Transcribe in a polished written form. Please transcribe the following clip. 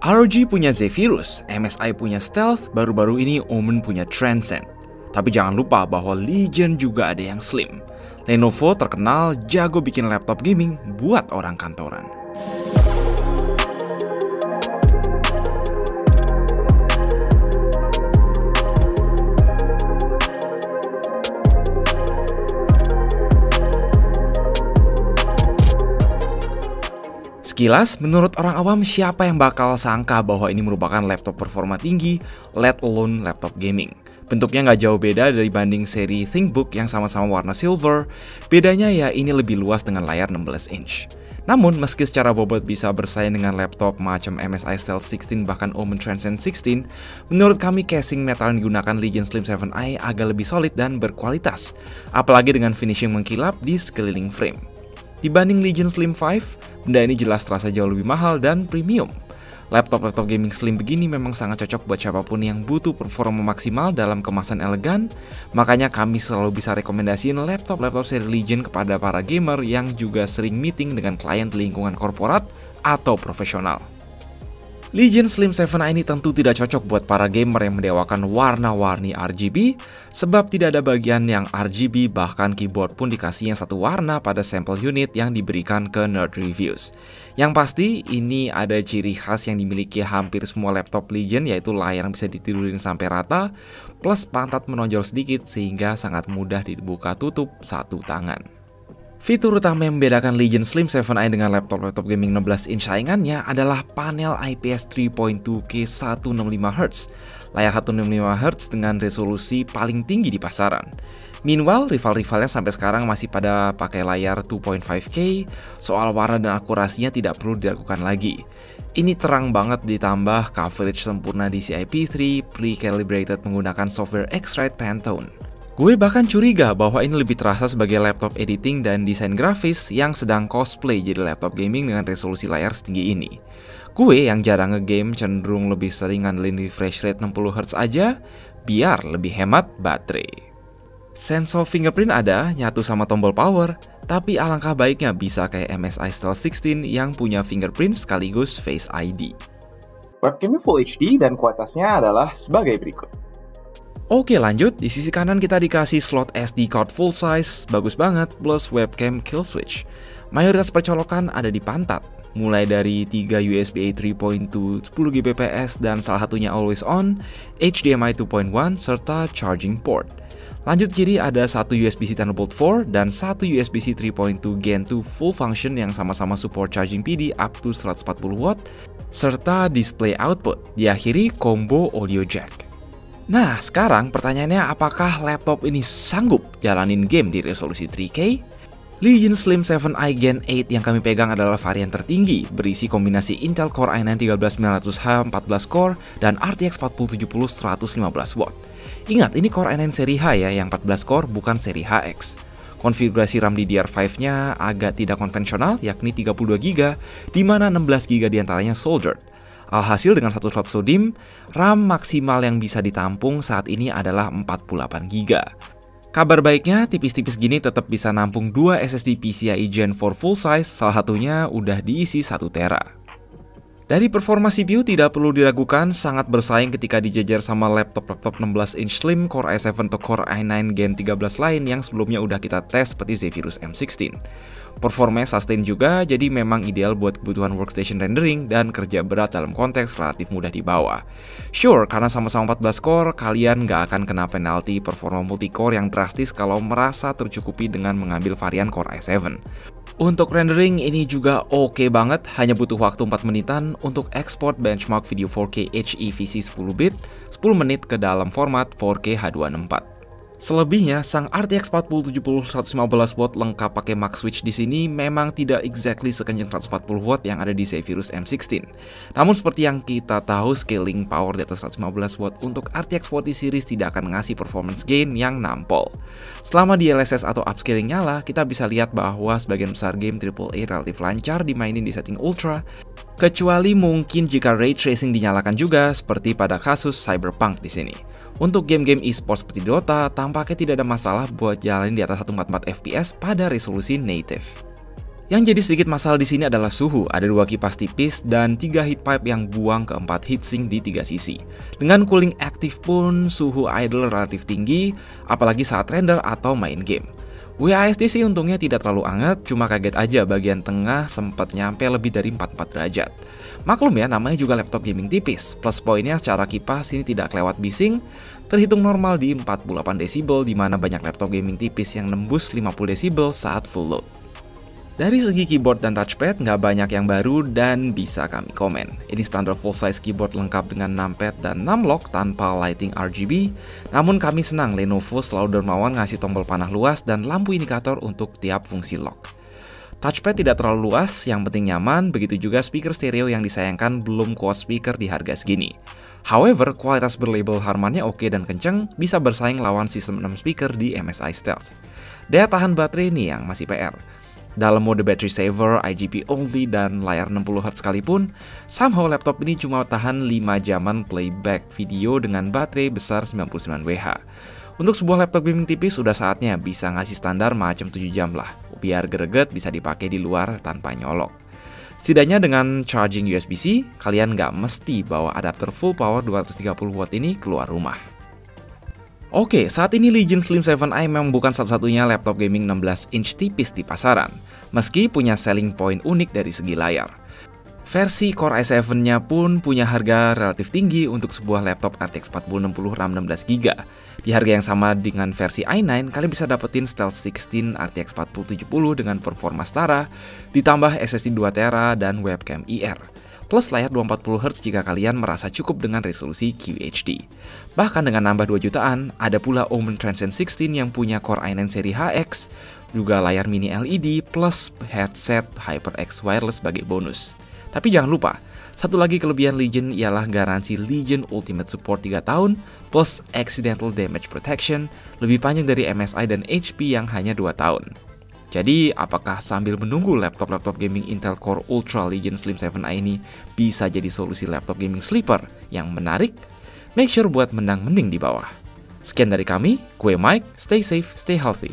ROG punya Zephyrus, MSI punya Stealth, baru-baru ini Omen punya Transcend. Tapi jangan lupa bahwa Legion juga ada yang slim. Lenovo terkenal jago bikin laptop gaming buat orang kantoran. Sekilas, menurut orang awam siapa yang bakal sangka bahwa ini merupakan laptop performa tinggi, let alone laptop gaming. Bentuknya nggak jauh beda dari banding seri ThinkBook yang sama-sama warna silver, bedanya ya ini lebih luas dengan layar 16 inch. Namun, meski secara bobot bisa bersaing dengan laptop macam MSI Stealth 16 bahkan Omen Transcend 16, menurut kami casing metal yang digunakan Legion Slim 7i agak lebih solid dan berkualitas, apalagi dengan finishing mengkilap di sekeliling frame. Dibanding Legion Slim 5, benda ini jelas terasa jauh lebih mahal dan premium. Laptop-laptop gaming slim begini memang sangat cocok buat siapapun yang butuh performa maksimal dalam kemasan elegan, makanya kami selalu bisa rekomendasiin laptop-laptop seri Legion kepada para gamer yang juga sering meeting dengan klien di lingkungan korporat atau profesional. Legion Slim 7i ini tentu tidak cocok buat para gamer yang mendewakan warna-warni RGB, sebab tidak ada bagian yang RGB, bahkan keyboard pun dikasih yang satu warna pada sampel unit yang diberikan ke Nerd Reviews. Yang pasti, ini ada ciri khas yang dimiliki hampir semua laptop Legion, yaitu layar yang bisa ditidurin sampai rata, plus pantat menonjol sedikit sehingga sangat mudah dibuka tutup satu tangan. Fitur utama yang membedakan Legion Slim 7i dengan laptop-laptop gaming 16 inch saingannya adalah panel IPS 3.2K 165Hz, layar 165Hz dengan resolusi paling tinggi di pasaran. Meanwhile, rival-rivalnya sampai sekarang masih pada pakai layar 2.5K, soal warna dan akurasinya tidak perlu diragukan lagi. Ini terang banget ditambah coverage sempurna DCI-P3 pre-calibrated menggunakan software X-Rite Pantone. Gue bahkan curiga bahwa ini lebih terasa sebagai laptop editing dan desain grafis yang sedang cosplay jadi laptop gaming dengan resolusi layar setinggi ini. Gue yang jarang ngegame cenderung lebih sering ngandelin refresh rate 60Hz aja, biar lebih hemat baterai. Sensor fingerprint ada, nyatu sama tombol power, tapi alangkah baiknya bisa kayak MSI Stealth 16 yang punya fingerprint sekaligus Face ID. Webcamnya Full HD dan kualitasnya adalah sebagai berikut. Oke lanjut, di sisi kanan kita dikasih slot SD card full size, bagus banget, plus webcam kill switch. Mayoritas percolokan ada di pantat, mulai dari 3 USB A 3.2 10Gbps dan salah satunya always on, HDMI 2.1 serta charging port. Lanjut kiri ada satu USB-C Thunderbolt 4 dan satu USB-C 3.2 Gen 2 full function yang sama-sama support charging PD up to 140W, serta display output, diakhiri combo audio jack. Nah, sekarang pertanyaannya apakah laptop ini sanggup jalanin game di resolusi 3K? Legion Slim 7i Gen 8 yang kami pegang adalah varian tertinggi, berisi kombinasi Intel Core i9 13900H 14 core dan RTX 4070 115W. Ingat, ini Core i9 seri H ya, yang 14 core bukan seri HX. Konfigurasi RAM DDR5-nya agak tidak konvensional, yakni 32GB, di mana 16GB diantaranya soldered. Alhasil dengan satu slot SODIMM, RAM maksimal yang bisa ditampung saat ini adalah 48GB. Kabar baiknya, tipis-tipis gini tetap bisa nampung 2 SSD PCIe Gen 4 full size, salah satunya udah diisi 1TB. Dari performa CPU tidak perlu diragukan, sangat bersaing ketika dijejer sama laptop-laptop 16 inch slim Core i7 atau Core i9 Gen 13 lain yang sebelumnya udah kita tes seperti Zephyrus M16. Performanya sustain juga, jadi memang ideal buat kebutuhan workstation rendering dan kerja berat dalam konteks relatif mudah dibawa. Sure, karena sama-sama 14 core, kalian nggak akan kena penalti performa multicore yang drastis kalau merasa tercukupi dengan mengambil varian Core i7. Untuk rendering ini juga oke banget, hanya butuh waktu 4 menitan untuk ekspor benchmark video 4K HEVC 10-bit 10 menit ke dalam format 4K H264. Selebihnya, sang RTX 4070 115W lengkap pakai max switch di sini memang tidak exactly sekencang 140W yang ada di Zephyrus M16. Namun seperti yang kita tahu, scaling power di atas 115W untuk RTX 40 series tidak akan ngasih performance gain yang nampol. Selama DLSS atau upscaling nyala, kita bisa lihat bahwa sebagian besar game AAA relatif lancar dimainin di setting ultra, kecuali mungkin jika ray tracing dinyalakan juga seperti pada kasus Cyberpunk di sini. Untuk game-game e-sport seperti Dota, tampaknya tidak ada masalah buat jalanin di atas 144 FPS pada resolusi native. Yang jadi sedikit masalah di sini adalah suhu. Ada 2 kipas tipis dan 3 heat pipe yang buang ke 4 heatsink di 3 sisi. Dengan cooling aktif pun suhu idle relatif tinggi, apalagi saat render atau main game. WASD sih untungnya tidak terlalu anget, cuma kaget aja bagian tengah sempat nyampe lebih dari 44 derajat. Maklum ya, namanya juga laptop gaming tipis. Plus poinnya secara kipas ini tidak kelewat bising, terhitung normal di 48 desibel, di mana banyak laptop gaming tipis yang nembus 50 desibel saat full load. Dari segi keyboard dan touchpad, nggak banyak yang baru dan bisa kami komen. Ini standar full-size keyboard lengkap dengan numpad dan numlock tanpa lighting RGB. Namun kami senang Lenovo selalu dermawan ngasih tombol panah luas dan lampu indikator untuk tiap fungsi lock. Touchpad tidak terlalu luas, yang penting nyaman, begitu juga speaker stereo yang disayangkan belum kuat speaker di harga segini. However, kualitas berlabel Harman-nya oke dan kenceng, bisa bersaing lawan sistem 6 speaker di MSI Stealth. Daya tahan baterai nih yang masih PR. Dalam mode battery saver, IGP only, dan layar 60Hz sekalipun, somehow laptop ini cuma tahan 5 jaman playback video dengan baterai besar 99Wh. Untuk sebuah laptop gaming tipis, sudah saatnya bisa ngasih standar macam 7 jam lah, biar greget bisa dipakai di luar tanpa nyolok. Setidaknya dengan charging USB-C, kalian nggak mesti bawa adapter full power 230W ini keluar rumah. Oke, saat ini Legion Slim 7i memang bukan satu-satunya laptop gaming 16 inch tipis di pasaran, meski punya selling point unik dari segi layar. Versi Core i7-nya pun punya harga relatif tinggi untuk sebuah laptop RTX 4060 RAM 16GB. Di harga yang sama dengan versi i9, kalian bisa dapetin Stealth 16 RTX 4070 dengan performa setara, ditambah SSD 2TB dan webcam IR. Plus layar 240Hz jika kalian merasa cukup dengan resolusi QHD. Bahkan dengan nambah 2 jutaan, ada pula Omen Transcend 16 yang punya Core i9 seri HX, juga layar mini LED plus headset HyperX wireless sebagai bonus. Tapi jangan lupa, satu lagi kelebihan Legion ialah garansi Legion Ultimate Support 3 tahun plus Accidental Damage Protection, lebih panjang dari MSI dan HP yang hanya 2 tahun. Jadi, apakah sambil menunggu laptop-laptop gaming Intel Core Ultra Legion Slim 7i ini bisa jadi solusi laptop gaming sleeper yang menarik? Make sure buat mendang-mending di bawah. Sekian dari kami, gue Mike, stay safe, stay healthy.